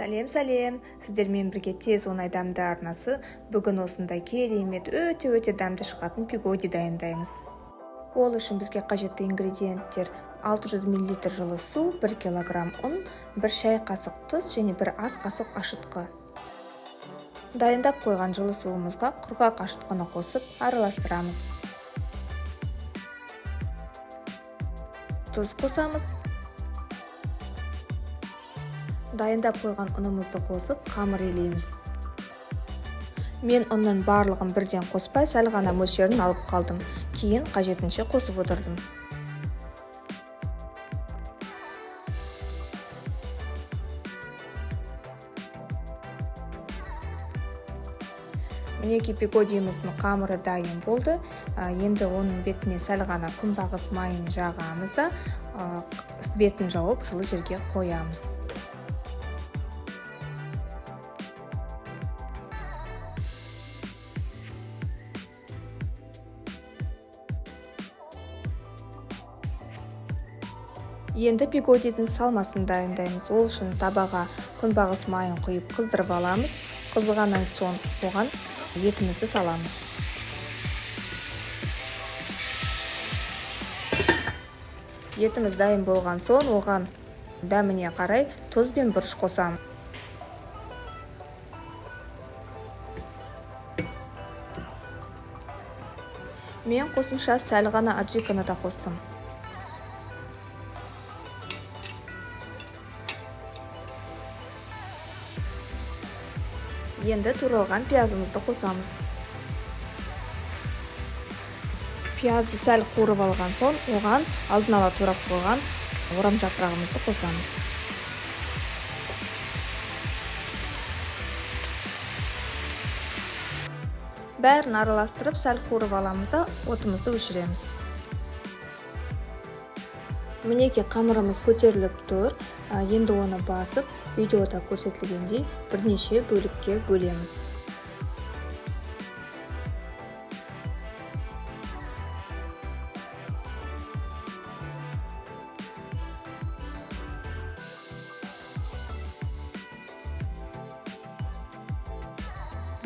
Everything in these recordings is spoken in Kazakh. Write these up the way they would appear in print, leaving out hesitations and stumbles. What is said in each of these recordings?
Сәлем, сіздермен бірге тез оңай дәмді арнасы. Бүгін осындай керемет өте дәмді шығатын пигоди дайындаймыз. Ол үшін бізге қажетті ингредиенттер: 600 мл жылы су, 1 кг ұн, 1 шай қасық тұз және 1 ас қасық ашытқы. Дайындап қойған жылы суымызға құрғақ ашытқыны қосып араластырамыз. Тұз қосамыз. Дайындап қойған ұнымызды қосып қамыр илейміз. Мен ұнның барлығын бірден қоспай, сәл ғана мөлшерін алып қалдым. Кейін қажетінше қосып отырдым. Мінеки пигодиіміздің қамыры дайын болды. Енді оның бетіне сәл ғана күнбағыс майын жағамыз да бетін жауып жылы жерге қоямыз. Енді пигодидің салмасын дайындаймыз. Ол үшін табаға күнбағыс майын құйып қыздырып аламыз. Қызғаннан соң оған етімізді саламыз. Етіміз дайын болған соң оған дәміне қарай тұз бен бұрыш қосамыз. Мен қосымша сәл ғана аджиканы да қостым. Енді туралған пиязымызды қосамыз. Пиязды сәл қуырып алған соң, оған алдын ала турап қойған орам жапырағымызды қосамыз. Бәрін араластырып, сәл қуырып аламыз да отымызды өшіреміз. Мінеки қамырымыз көтеріліп тұр. Енді оны басып, видеода көрсетілгендей бірнеше бөлікке бөлеміз.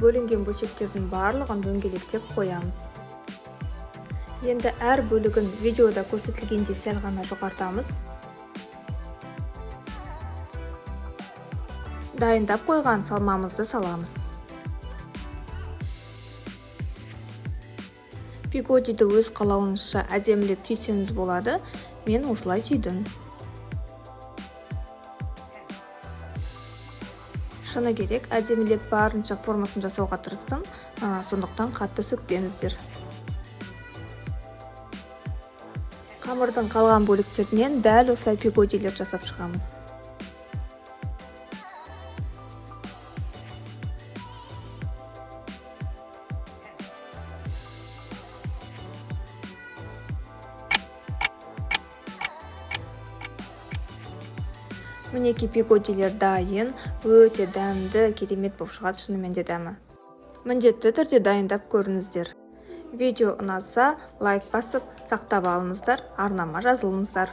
Бөлінген бөлшектердің барлығын дөңгелектеп қоямыз. Енді әр бөлігін видеода көрсетілгендей сәл ғана жоғартамыз. Дайындап қойған салмамызды саламыз. Пигодиді өз қалауыңызша әдемілеп түйсеңіз болады. Мен осылай түйдім. Шыны керек, әдемілеп барынша формасын жасауға тырыстым, сондықтан қатты сөкпеңіздер. Қамырдың қалған бөліктерінен дәл осылай пигодилер жасап шығамыз. Мінеки пигодилер дайын, өте дәмді, керемет болып шығады, шынымен де дәмі. Міндетті түрде дайындап көріңіздер. Видео ұнаса, лайк басып, сақтап алыңыздар, арнама жазылыңыздар.